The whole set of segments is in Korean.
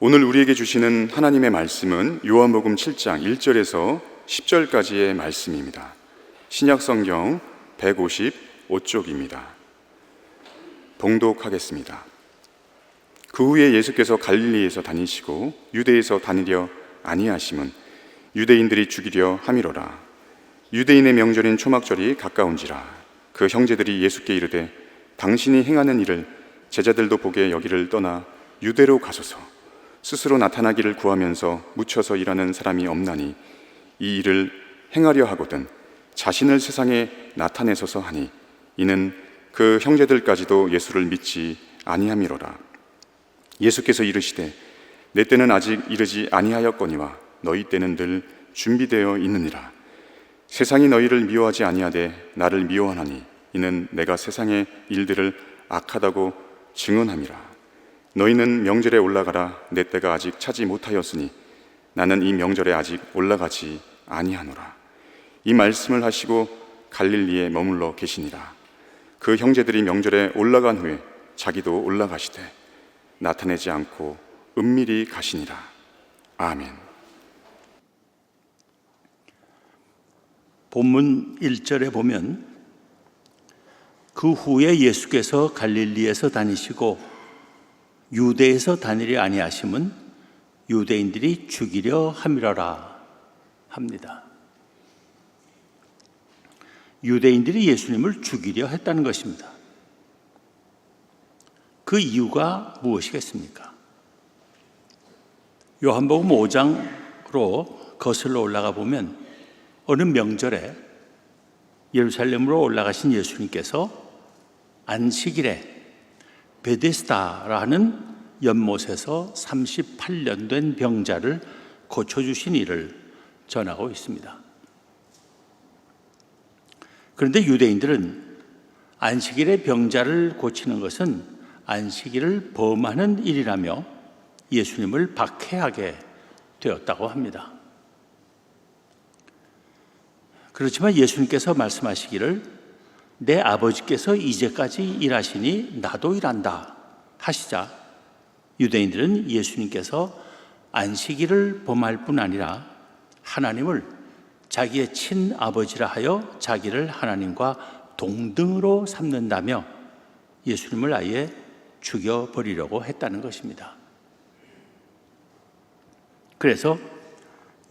오늘 우리에게 주시는 하나님의 말씀은 요한복음 7장 1절에서 10절까지의 말씀입니다. 신약성경 155쪽입니다. 봉독하겠습니다. 그 후에 예수께서 갈릴리에서 다니시고 유대에서 다니려 아니하심은 유대인들이 죽이려 함이로라. 유대인의 명절인 초막절이 가까운지라. 그 형제들이 예수께 이르되 당신이 행하는 일을 제자들도 보게 여기를 떠나 유대로 가소서. 스스로 나타나기를 구하면서 묻혀서 일하는 사람이 없나니 이 일을 행하려 하거든 자신을 세상에 나타내소서 하니 이는 그 형제들까지도 예수를 믿지 아니함이로라. 예수께서 이르시되 내 때는 아직 이르지 아니하였거니와 너희 때는 늘 준비되어 있느니라. 세상이 너희를 미워하지 아니하되 나를 미워하나니 이는 내가 세상의 일들을 악하다고 증언함이라. 너희는 명절에 올라가라. 내 때가 아직 차지 못하였으니 나는 이 명절에 아직 올라가지 아니하노라. 이 말씀을 하시고 갈릴리에 머물러 계시니라. 그 형제들이 명절에 올라간 후에 자기도 올라가시되 나타내지 않고 은밀히 가시니라. 아멘. 본문 1절에 보면 그 후에 예수께서 갈릴리에서 다니시고 유대에서 다니려 아니하심은 유대인들이 죽이려 함이라라 합니다. 유대인들이 예수님을 죽이려 했다는 것입니다. 그 이유가 무엇이겠습니까? 요한복음 5장으로 거슬러 올라가 보면 어느 명절에 예루살렘으로 올라가신 예수님께서 안식일에 베데스다라는 연못에서 38년 된 병자를 고쳐주신 일을 전하고 있습니다. 그런데 유대인들은 안식일에 병자를 고치는 것은 안식일을 범하는 일이라며 예수님을 박해하게 되었다고 합니다. 그렇지만 예수님께서 말씀하시기를 내 아버지께서 이제까지 일하시니 나도 일한다 하시자 유대인들은 예수님께서 안식일을 범할 뿐 아니라 하나님을 자기의 친아버지라 하여 자기를 하나님과 동등으로 삼는다며 예수님을 아예 죽여버리려고 했다는 것입니다. 그래서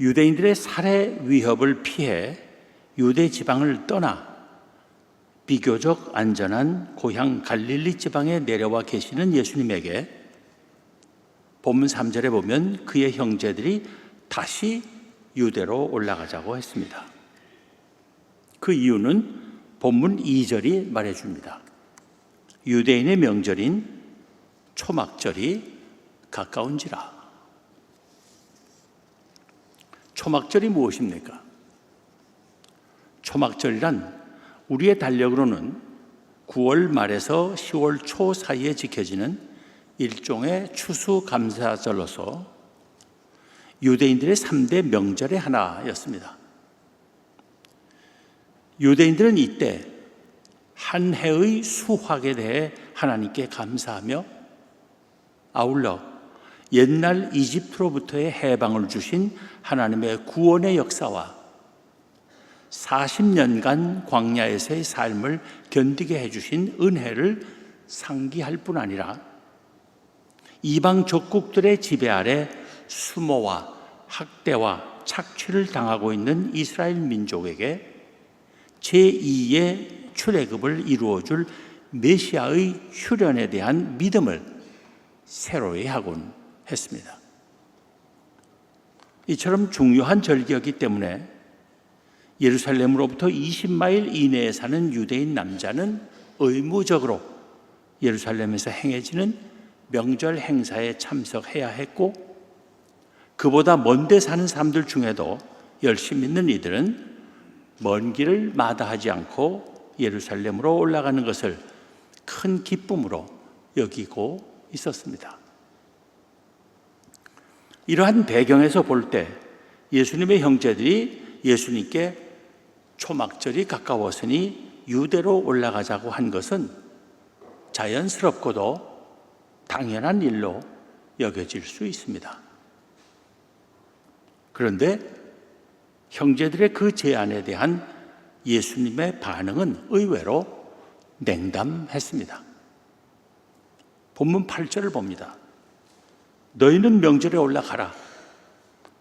유대인들의 살해 위협을 피해 유대 지방을 떠나 비교적 안전한 고향 갈릴리 지방에 내려와 계시는 예수님에게 본문 3절에 보면 그의 형제들이 다시 유대로 올라가자고 했습니다. 그 이유는 본문 2절이 말해줍니다. 유대인의 명절인 초막절이 가까운지라. 초막절이 무엇입니까? 초막절이란 우리의 달력으로는 9월 말에서 10월 초 사이에 지켜지는 일종의 추수감사절로서 유대인들의 3대 명절의 하나였습니다. 유대인들은 이때 한 해의 수확에 대해 하나님께 감사하며 아울러 옛날 이집트로부터의 해방을 주신 하나님의 구원의 역사와 40년간 광야에서의 삶을 견디게 해주신 은혜를 상기할 뿐 아니라 이방 족국들의 지배 아래 수모와 학대와 착취를 당하고 있는 이스라엘 민족에게 제2의 출애굽을 이루어줄 메시아의 휴련에 대한 믿음을 새로이 하곤 했습니다. 이처럼 중요한 절기였기 때문에 예루살렘으로부터 20마일 이내에 사는 유대인 남자는 의무적으로 예루살렘에서 행해지는 명절 행사에 참석해야 했고, 그보다 먼데 사는 사람들 중에도 열심히 믿는 이들은 먼 길을 마다하지 않고 예루살렘으로 올라가는 것을 큰 기쁨으로 여기고 있었습니다. 이러한 배경에서 볼 때 예수님의 형제들이 예수님께 초막절이 가까웠으니 유대로 올라가자고 한 것은 자연스럽고도 당연한 일로 여겨질 수 있습니다. 그런데 형제들의 그 제안에 대한 예수님의 반응은 의외로 냉담했습니다. 본문 8절을 봅니다. 너희는 명절에 올라가라.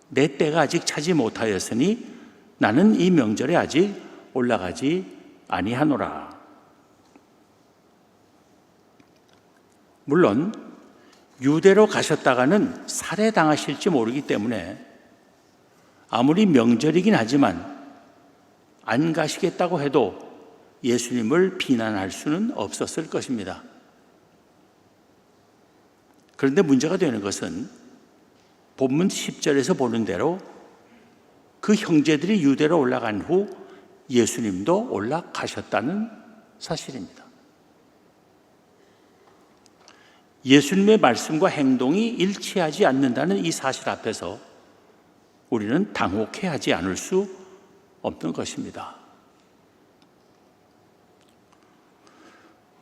내 때가 아직 차지 못하였으니 나는 이 명절에 아직 올라가지 아니하노라. 물론 유대로 가셨다가는 살해당하실지 모르기 때문에 아무리 명절이긴 하지만 안 가시겠다고 해도 예수님을 비난할 수는 없었을 것입니다. 그런데 문제가 되는 것은 본문 10절에서 보는 대로 그 형제들이 유대로 올라간 후 예수님도 올라가셨다는 사실입니다. 예수님의 말씀과 행동이 일치하지 않는다는 이 사실 앞에서 우리는 당혹해하지 않을 수 없는 것입니다.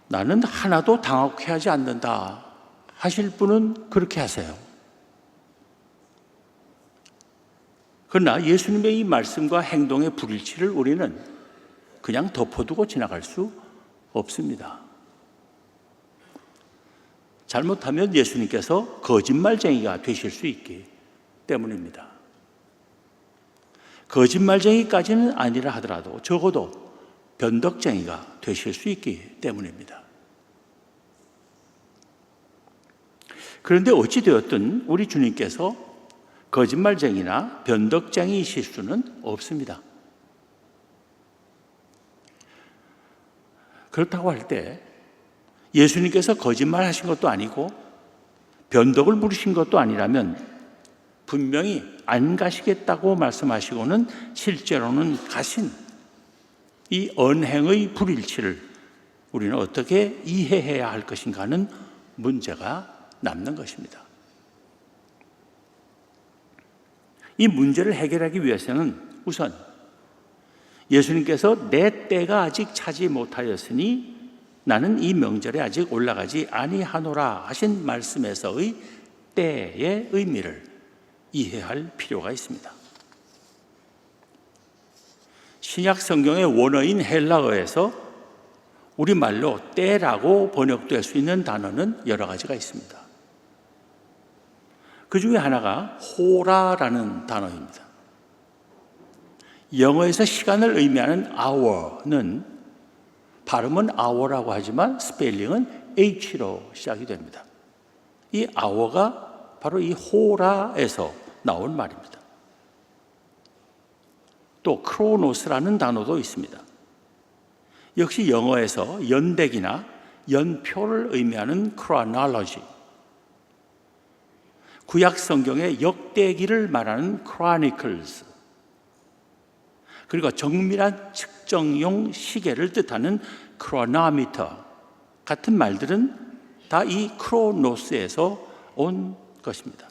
나는 하나도 당혹해하지 않는다 하실 분은 그렇게 하세요. 그러나 예수님의 이 말씀과 행동의 불일치를 우리는 그냥 덮어두고 지나갈 수 없습니다. 잘못하면 예수님께서 거짓말쟁이가 되실 수 있기 때문입니다. 거짓말쟁이까지는 아니라 하더라도 적어도 변덕쟁이가 되실 수 있기 때문입니다. 그런데 어찌되었든 우리 주님께서 거짓말쟁이나 변덕쟁이이실 수는 없습니다. 그렇다고 할 때 예수님께서 거짓말하신 것도 아니고 변덕을 부리신 것도 아니라면 분명히 안 가시겠다고 말씀하시고는 실제로는 가신 이 언행의 불일치를 우리는 어떻게 이해해야 할 것인가 하는 문제가 남는 것입니다. 이 문제를 해결하기 위해서는 우선 예수님께서 내 때가 아직 차지 못하였으니 나는 이 명절에 아직 올라가지 아니하노라 하신 말씀에서의 때의 의미를 이해할 필요가 있습니다. 신약 성경의 원어인 헬라어에서 우리말로 때라고 번역될 수 있는 단어는 여러 가지가 있습니다. 그 중에 하나가 호라라는 단어입니다. 영어에서 시간을 의미하는 hour는 발음은 hour라고 하지만 스펠링은 H로 시작이 됩니다. 이 hour가 바로 이 호라에서 나온 말입니다. 또 크로노스라는 단어도 있습니다. 역시 영어에서 연대기나 연표를 의미하는 chronology, 구약 성경의 역대기를 말하는 chronicles, 그리고 정밀한 측정용 시계를 뜻하는 chronometer 같은 말들은 다 이 크로노스에서 온 것입니다.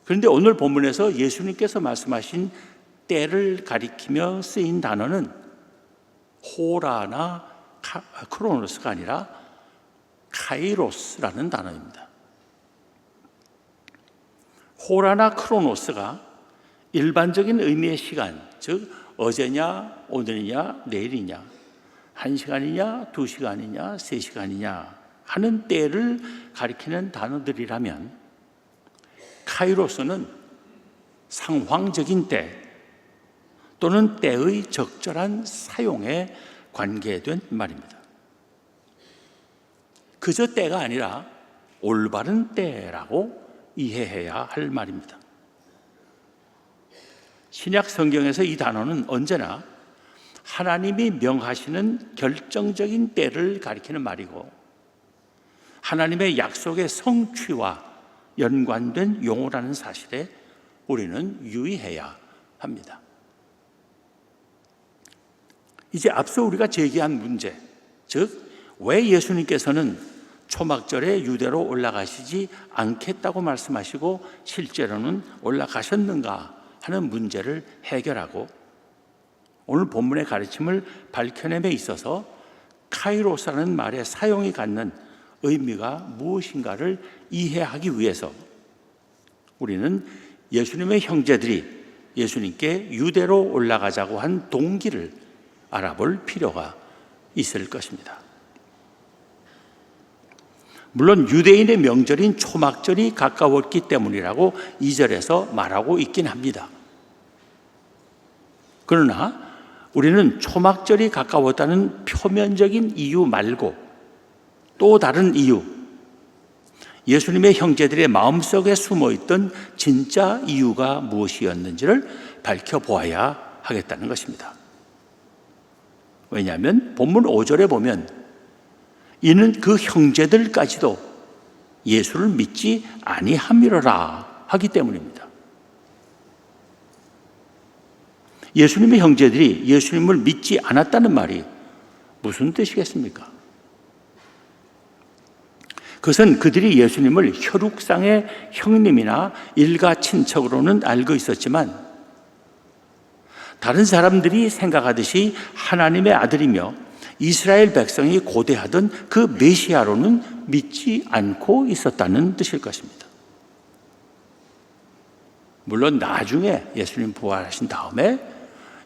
그런데 오늘 본문에서 예수님께서 말씀하신 때를 가리키며 쓰인 단어는 호라나 크로노스가 아니라 카이로스라는 단어입니다. 호라나 크로노스가 일반적인 의미의 시간, 즉 어제냐 오늘이냐 내일이냐 1시간이냐 2시간이냐 3시간이냐 하는 때를 가리키는 단어들이라면 카이로스는 상황적인 때 또는 때의 적절한 사용에 관계된 말입니다. 그저 때가 아니라 올바른 때라고 이해해야 할 말입니다. 신약 성경에서 이 단어는 언제나 하나님이 명하시는 결정적인 때를 가리키는 말이고 하나님의 약속의 성취와 연관된 용어라는 사실에 우리는 유의해야 합니다. 이제 앞서 우리가 제기한 문제, 즉 왜 예수님께서는 초막절에 유대로 올라가시지 않겠다고 말씀하시고 실제로는 올라가셨는가 하는 문제를 해결하고 오늘 본문의 가르침을 밝혀냄에 있어서 카이로스라는 말의 사용이 갖는 의미가 무엇인가를 이해하기 위해서 우리는 예수님의 형제들이 예수님께 유대로 올라가자고 한 동기를 알아볼 필요가 있을 것입니다. 물론 유대인의 명절인 초막절이 가까웠기 때문이라고 2절에서 말하고 있긴 합니다. 그러나 우리는 초막절이 가까웠다는 표면적인 이유 말고 또 다른 이유, 예수님의 형제들의 마음속에 숨어있던 진짜 이유가 무엇이었는지를 밝혀보아야 하겠다는 것입니다. 왜냐하면 본문 5절에 보면 이는 그 형제들까지도 예수를 믿지 아니함이로라 하기 때문입니다. 예수님의 형제들이 예수님을 믿지 않았다는 말이 무슨 뜻이겠습니까? 그것은 그들이 예수님을 혈육상의 형님이나 일가 친척으로는 알고 있었지만 다른 사람들이 생각하듯이 하나님의 아들이며 이스라엘 백성이 고대하던 그 메시아로는 믿지 않고 있었다는 뜻일 것입니다. 물론 나중에 예수님 부활하신 다음에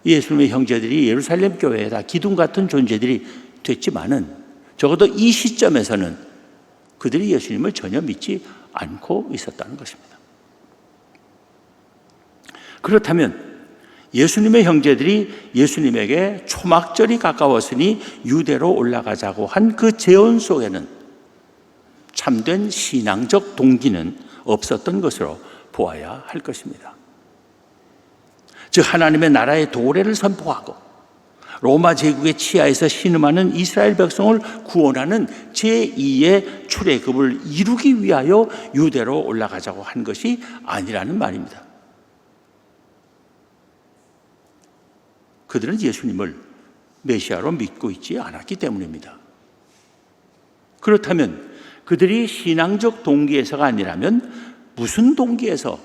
예수님의 형제들이 예루살렘 교회에다 기둥 같은 존재들이 됐지만은 적어도 이 시점에서는 그들이 예수님을 전혀 믿지 않고 있었다는 것입니다. 그렇다면 예수님의 형제들이 예수님에게 초막절이 가까웠으니 유대로 올라가자고 한 그 제언 속에는 참된 신앙적 동기는 없었던 것으로 보아야 할 것입니다. 즉 하나님의 나라의 도래를 선포하고 로마 제국의 치하에서 신음하는 이스라엘 백성을 구원하는 제2의 출애굽을 이루기 위하여 유대로 올라가자고 한 것이 아니라는 말입니다. 그들은 예수님을 메시아로 믿고 있지 않았기 때문입니다. 그렇다면 그들이 신앙적 동기에서가 아니라면 무슨 동기에서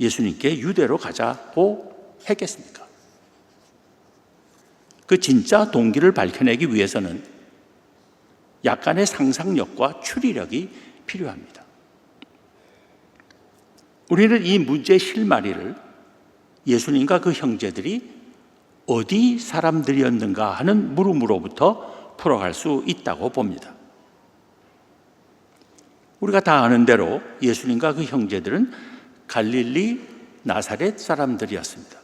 예수님께 유대로 가자고 했겠습니까? 그 진짜 동기를 밝혀내기 위해서는 약간의 상상력과 추리력이 필요합니다. 우리는 이 문제의 실마리를 예수님과 그 형제들이 어디 사람들이었는가 하는 물음으로부터 풀어갈 수 있다고 봅니다. 우리가 다 아는 대로 예수님과 그 형제들은 갈릴리 나사렛 사람들이었습니다.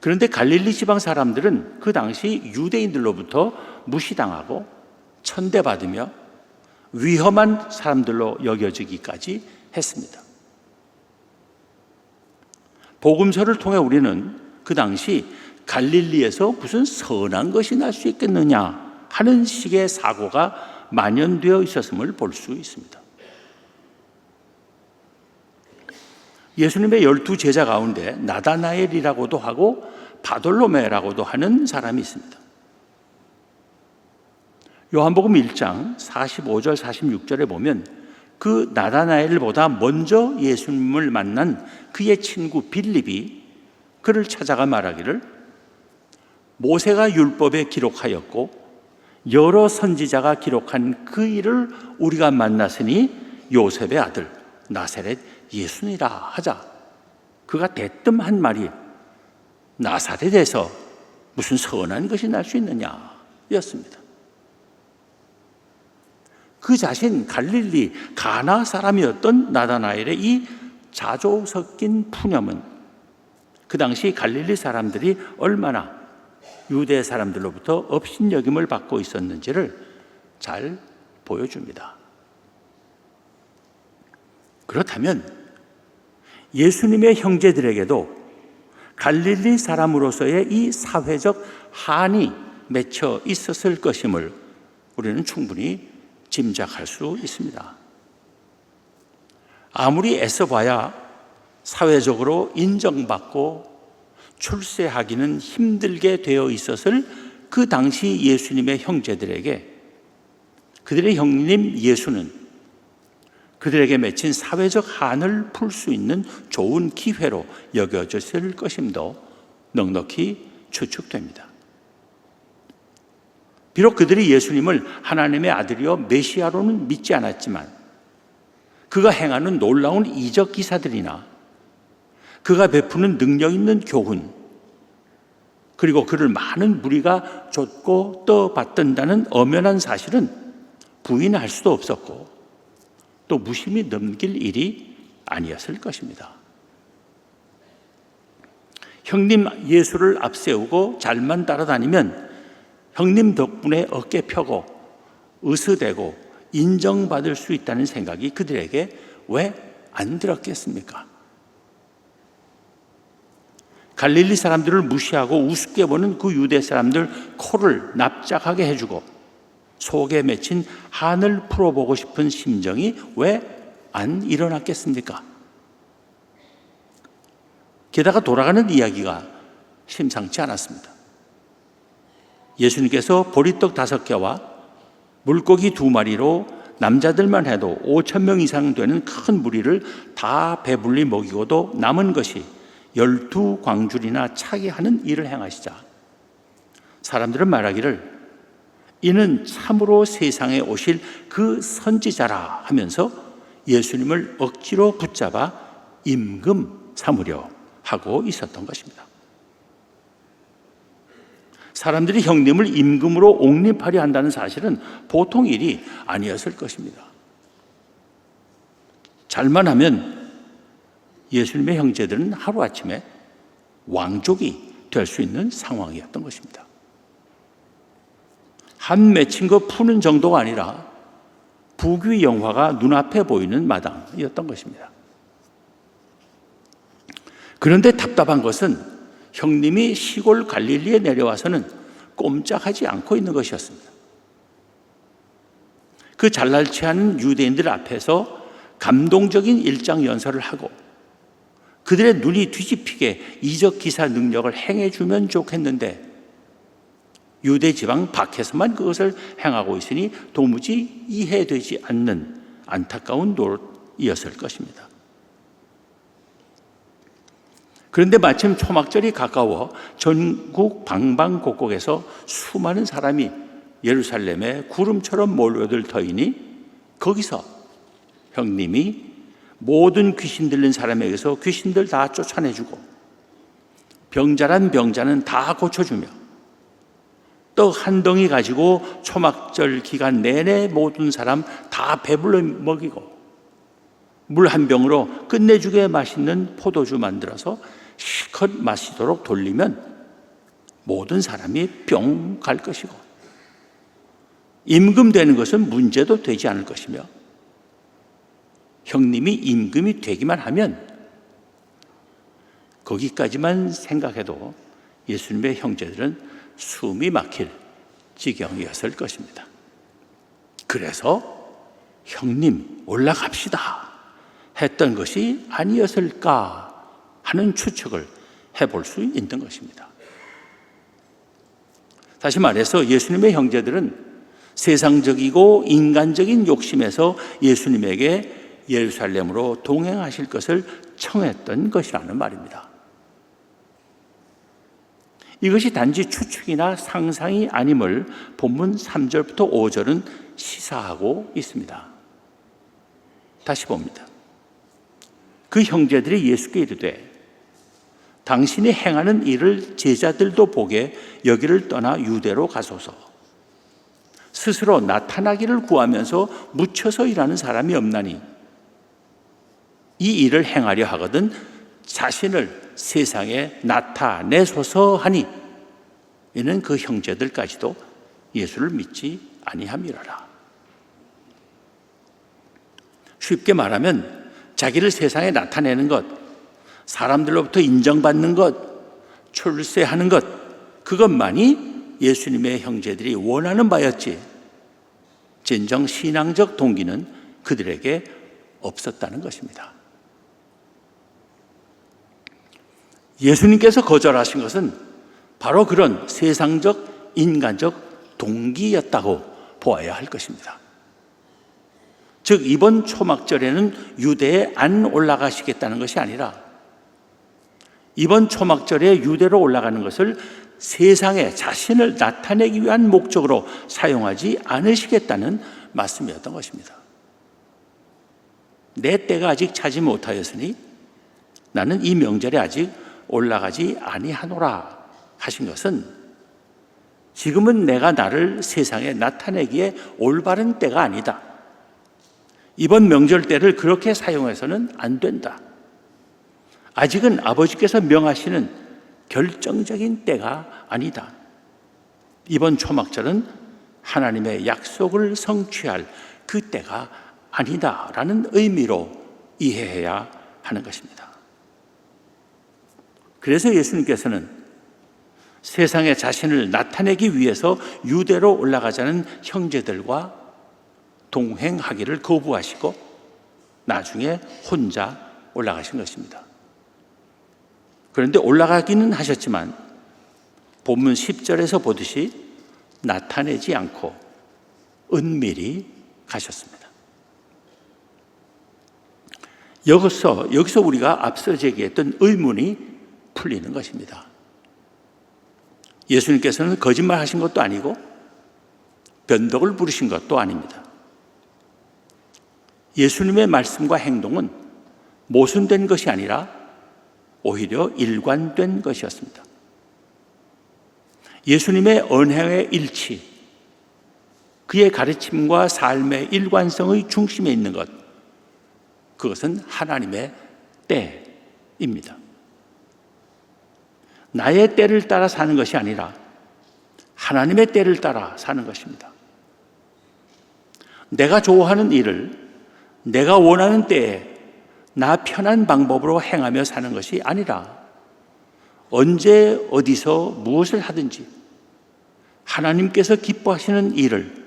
그런데 갈릴리 지방 사람들은 그 당시 유대인들로부터 무시당하고 천대받으며 위험한 사람들로 여겨지기까지 했습니다. 복음서를 통해 우리는 그 당시 갈릴리에서 무슨 선한 것이 날 수 있겠느냐 하는 식의 사고가 만연되어 있었음을 볼 수 있습니다. 예수님의 12제자 가운데 나다나엘이라고도 하고 바돌로메라고도 하는 사람이 있습니다. 요한복음 1장 45절 46절에 보면 그 나다나엘보다 먼저 예수님을 만난 그의 친구 빌립이 그를 찾아가 말하기를 모세가 율법에 기록하였고 여러 선지자가 기록한 그 일을 우리가 만났으니 요셉의 아들 나사렛 예수니라 하자. 그가 대뜸 한 말이 나사렛에서 무슨 선한 것이 날 수 있느냐 였습니다. 그 자신 갈릴리 가나 사람이었던 나다나엘의 이 자조 섞인 푸념은 그 당시 갈릴리 사람들이 얼마나 유대 사람들로부터 업신여김을 받고 있었는지를 잘 보여줍니다. 그렇다면 예수님의 형제들에게도 갈릴리 사람으로서의 이 사회적 한이 맺혀 있었을 것임을 우리는 충분히 짐작할 수 있습니다. 아무리 애써봐야 사회적으로 인정받고 출세하기는 힘들게 되어 있었을 그 당시 예수님의 형제들에게 그들의 형님 예수는 그들에게 맺힌 사회적 한을 풀 수 있는 좋은 기회로 여겨졌을 것임도 넉넉히 추측됩니다. 비록 그들이 예수님을 하나님의 아들이요 메시아로는 믿지 않았지만 그가 행하는 놀라운 이적 기사들이나 그가 베푸는 능력 있는 교훈, 그리고 그를 많은 무리가 좇고 떠받든다는 엄연한 사실은 부인할 수도 없었고 또 무심히 넘길 일이 아니었을 것입니다. 형님 예수를 앞세우고 잘만 따라다니면 형님 덕분에 어깨 펴고 으스대고 인정받을 수 있다는 생각이 그들에게 왜 안 들었겠습니까? 갈릴리 사람들을 무시하고 우습게 보는 그 유대 사람들 코를 납작하게 해주고 속에 맺힌 한을 풀어보고 싶은 심정이 왜 안 일어났겠습니까? 게다가 돌아가는 이야기가 심상치 않았습니다. 예수님께서 보리떡 5개와 물고기 2마리로 남자들만 해도 5,000명 이상 되는 큰 무리를 다 배불리 먹이고도 남은 것이 12광줄이나 차게 하는 일을 행하시자 사람들은 말하기를 이는 참으로 세상에 오실 그 선지자라 하면서 예수님을 억지로 붙잡아 임금 삼으려 하고 있었던 것입니다. 사람들이 형님을 임금으로 옹립하려 한다는 사실은 보통 일이 아니었을 것입니다. 잘만 하면 예수님의 형제들은 하루아침에 왕족이 될 수 있는 상황이었던 것입니다. 한 맺힌 거 푸는 정도가 아니라 부귀 영화가 눈앞에 보이는 마당이었던 것입니다. 그런데 답답한 것은 형님이 시골 갈릴리에 내려와서는 꼼짝하지 않고 있는 것이었습니다. 그 잘날치 않은 유대인들 앞에서 감동적인 일장 연설을 하고 그들의 눈이 뒤집히게 이적 기사 능력을 행해주면 좋겠는데 유대 지방 밖에서만 그것을 행하고 있으니 도무지 이해되지 않는 안타까운 노릇이었을 것입니다. 그런데 마침 초막절이 가까워 전국 방방곡곡에서 수많은 사람이 예루살렘에 구름처럼 몰려들 터이니 거기서 형님이 모든 귀신 들린 사람에게서 귀신들 다 쫓아내주고 병자란 병자는 다 고쳐주며 떡 한 덩이 가지고 초막절 기간 내내 모든 사람 다 배불러 먹이고 물 한 병으로 끝내주게 맛있는 포도주 만들어서 실컷 마시도록 돌리면 모든 사람이 뿅 갈 것이고 임금 되는 것은 문제도 되지 않을 것이며 형님이 임금이 되기만 하면 거기까지만 생각해도 예수님의 형제들은 숨이 막힐 지경이었을 것입니다. 그래서 형님 올라갑시다 했던 것이 아니었을까 하는 추측을 해볼 수 있는 것입니다. 다시 말해서 예수님의 형제들은 세상적이고 인간적인 욕심에서 예수님에게 예루살렘으로 동행하실 것을 청했던 것이라는 말입니다. 이것이 단지 추측이나 상상이 아님을 본문 3절부터 5절은 시사하고 있습니다. 다시 봅니다. 그 형제들이 예수께 이르되 당신이 행하는 일을 제자들도 보게 여기를 떠나 유대로 가소서. 스스로 나타나기를 구하면서 묻혀서 일하는 사람이 없나니 이 일을 행하려 하거든 자신을 세상에 나타내소서 하니 이는 그 형제들까지도 예수를 믿지 아니함이로라. 쉽게 말하면 자기를 세상에 나타내는 것, 사람들로부터 인정받는 것, 출세하는 것, 그것만이 예수님의 형제들이 원하는 바였지 진정 신앙적 동기는 그들에게 없었다는 것입니다. 예수님께서 거절하신 것은 바로 그런 세상적, 인간적 동기였다고 보아야 할 것입니다. 즉 이번 초막절에는 유대에 안 올라가시겠다는 것이 아니라 이번 초막절에 유대로 올라가는 것을 세상에 자신을 나타내기 위한 목적으로 사용하지 않으시겠다는 말씀이었던 것입니다. 내 때가 아직 차지 못하였으니 나는 이 명절에 아직 올라가지 아니하노라 하신 것은 지금은 내가 나를 세상에 나타내기에 올바른 때가 아니다. 이번 명절 때를 그렇게 사용해서는 안 된다. 아직은 아버지께서 명하시는 결정적인 때가 아니다. 이번 초막절은 하나님의 약속을 성취할 그 때가 아니다라는 의미로 이해해야 하는 것입니다. 그래서 예수님께서는 세상에 자신을 나타내기 위해서 유대로 올라가자는 형제들과 동행하기를 거부하시고 나중에 혼자 올라가신 것입니다. 그런데 올라가기는 하셨지만 본문 10절에서 보듯이 나타내지 않고 은밀히 가셨습니다. 여기서 우리가 앞서 제기했던 의문이 풀리는 것입니다. 예수님께서는 거짓말 하신 것도 아니고 변덕을 부르신 것도 아닙니다. 예수님의 말씀과 행동은 모순된 것이 아니라 오히려 일관된 것이었습니다. 예수님의 언행의 일치, 그의 가르침과 삶의 일관성의 중심에 있는 것, 그것은 하나님의 때입니다. 나의 때를 따라 사는 것이 아니라 하나님의 때를 따라 사는 것입니다. 내가 좋아하는 일을 내가 원하는 때에 나 편한 방법으로 행하며 사는 것이 아니라 언제 어디서 무엇을 하든지 하나님께서 기뻐하시는 일을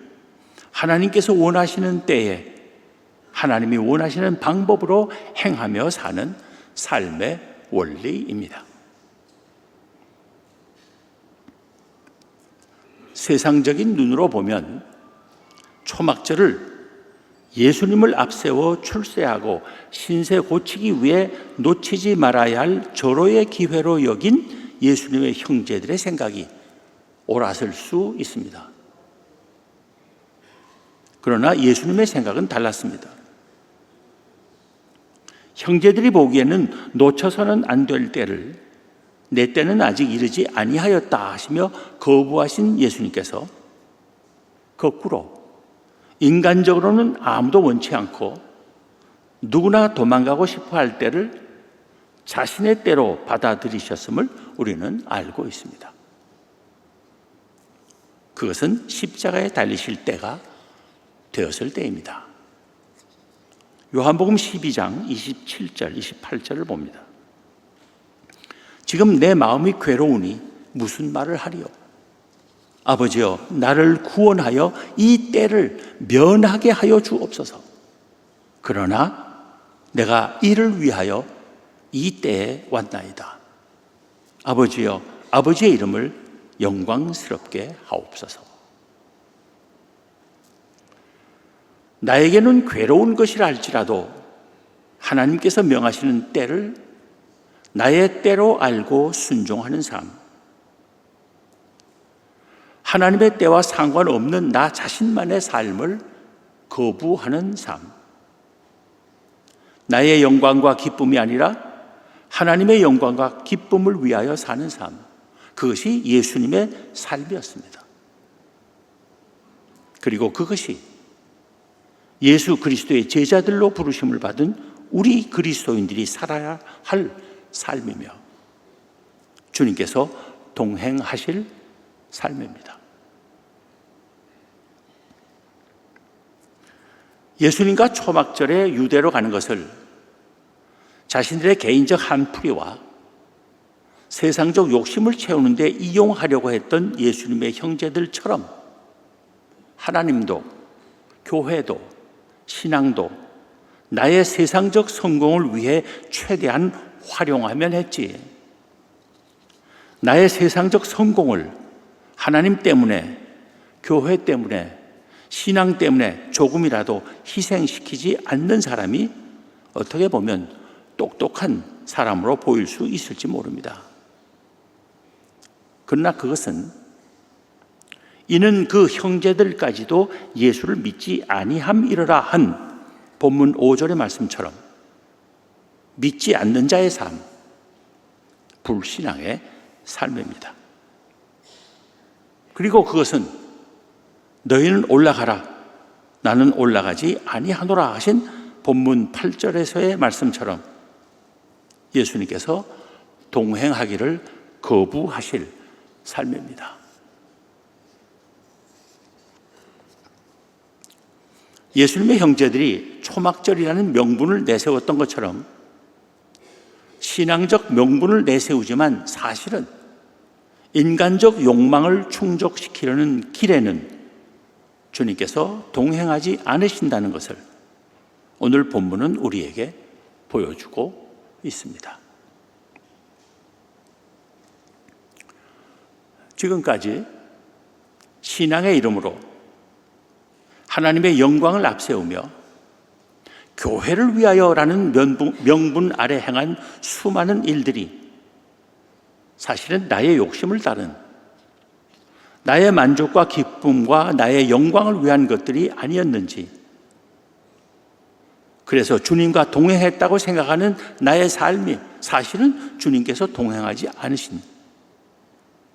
하나님께서 원하시는 때에 하나님이 원하시는 방법으로 행하며 사는 삶의 원리입니다. 세상적인 눈으로 보면 초막절을 예수님을 앞세워 출세하고 신세 고치기 위해 놓치지 말아야 할 절호의 기회로 여긴 예수님의 형제들의 생각이 옳았을 수 있습니다. 그러나 예수님의 생각은 달랐습니다. 형제들이 보기에는 놓쳐서는 안 될 때를 내 때는 아직 이르지 아니하였다 하시며 거부하신 예수님께서 거꾸로 인간적으로는 아무도 원치 않고 누구나 도망가고 싶어 할 때를 자신의 때로 받아들이셨음을 우리는 알고 있습니다. 그것은 십자가에 달리실 때가 되었을 때입니다. 요한복음 12장 27절, 28절을 봅니다. 지금 내 마음이 괴로우니 무슨 말을 하리요? 아버지여, 나를 구원하여 이 때를 면하게 하여 주옵소서. 그러나 내가 이를 위하여 이 때에 왔나이다. 아버지여, 아버지의 이름을 영광스럽게 하옵소서. 나에게는 괴로운 것이라 할지라도 하나님께서 명하시는 때를 나의 때로 알고 순종하는 삶, 하나님의 때와 상관없는 나 자신만의 삶을 거부하는 삶, 나의 영광과 기쁨이 아니라 하나님의 영광과 기쁨을 위하여 사는 삶, 그것이 예수님의 삶이었습니다. 그리고 그것이 예수 그리스도의 제자들로 부르심을 받은 우리 그리스도인들이 살아야 할 삶이며 주님께서 동행하실 삶입니다. 예수님과 초막절에 유대로 가는 것을 자신들의 개인적 한풀이와 세상적 욕심을 채우는 데 이용하려고 했던 예수님의 형제들처럼 하나님도, 교회도, 신앙도 나의 세상적 성공을 위해 최대한 활용하면 했지, 나의 세상적 성공을 하나님 때문에, 교회 때문에, 신앙 때문에 조금이라도 희생시키지 않는 사람이 어떻게 보면 똑똑한 사람으로 보일 수 있을지 모릅니다. 그러나 그것은 이는 그 형제들까지도 예수를 믿지 아니함이러라 한 본문 5절의 말씀처럼 믿지 않는 자의 삶, 불신앙의 삶입니다. 그리고 그것은 너희는 올라가라, 나는 올라가지 아니하노라 하신 본문 8절에서의 말씀처럼 예수님께서 동행하기를 거부하실 삶입니다. 예수님의 형제들이 초막절이라는 명분을 내세웠던 것처럼 신앙적 명분을 내세우지만 사실은 인간적 욕망을 충족시키려는 길에는 주님께서 동행하지 않으신다는 것을 오늘 본문은 우리에게 보여주고 있습니다. 지금까지 신앙의 이름으로 하나님의 영광을 앞세우며 교회를 위하여라는 명분 아래 행한 수많은 일들이 사실은 나의 욕심을 따른, 나의 만족과 기쁨과 나의 영광을 위한 것들이 아니었는지, 그래서 주님과 동행했다고 생각하는 나의 삶이 사실은 주님께서 동행하지 않으신,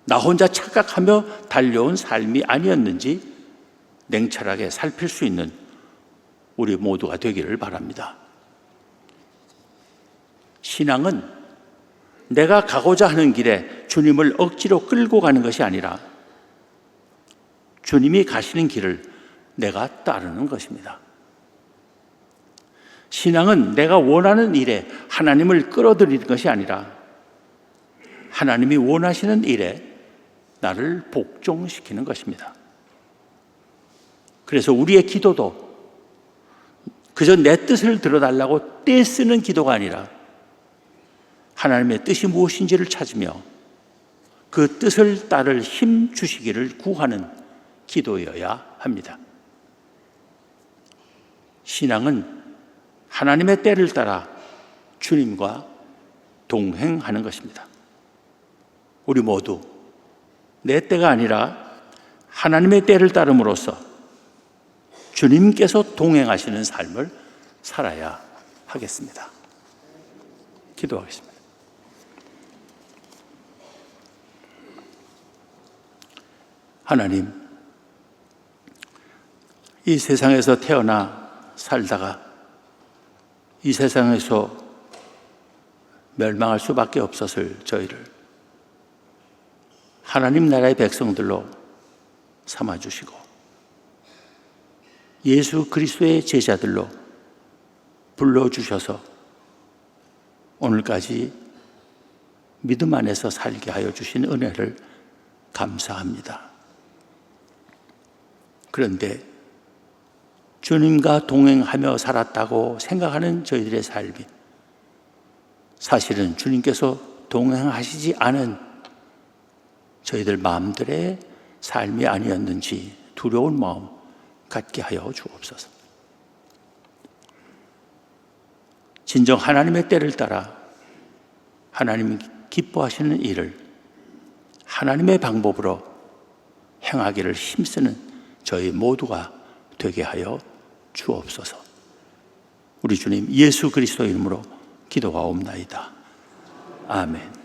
나 혼자 착각하며 달려온 삶이 아니었는지 냉철하게 살필 수 있는 우리 모두가 되기를 바랍니다. 신앙은 내가 가고자 하는 길에 주님을 억지로 끌고 가는 것이 아니라 주님이 가시는 길을 내가 따르는 것입니다. 신앙은 내가 원하는 일에 하나님을 끌어들이는 것이 아니라 하나님이 원하시는 일에 나를 복종시키는 것입니다. 그래서 우리의 기도도 그저 내 뜻을 들어달라고 떼쓰는 기도가 아니라 하나님의 뜻이 무엇인지를 찾으며 그 뜻을 따를 힘 주시기를 구하는 기도여야 합니다. 신앙은 하나님의 때를 따라 주님과 동행하는 것입니다. 우리 모두 내 때가 아니라 하나님의 때를 따름으로써 주님께서 동행하시는 삶을 살아야 하겠습니다. 기도하겠습니다. 하나님, 이 세상에서 태어나 살다가 이 세상에서 멸망할 수밖에 없었을 저희를 하나님 나라의 백성들로 삼아주시고 예수 그리스도의 제자들로 불러주셔서 오늘까지 믿음 안에서 살게 하여 주신 은혜를 감사합니다. 그런데 주님과 동행하며 살았다고 생각하는 저희들의 삶이 사실은 주님께서 동행하시지 않은 저희들 마음들의 삶이 아니었는지 두려운 마음 갖게 하여 주옵소서. 진정 하나님의 때를 따라 하나님이 기뻐하시는 일을 하나님의 방법으로 행하기를 힘쓰는 저희 모두가 되게 하여 주옵소서. 우리 주님 예수 그리스도 이름으로 기도하옵나이다. 아멘.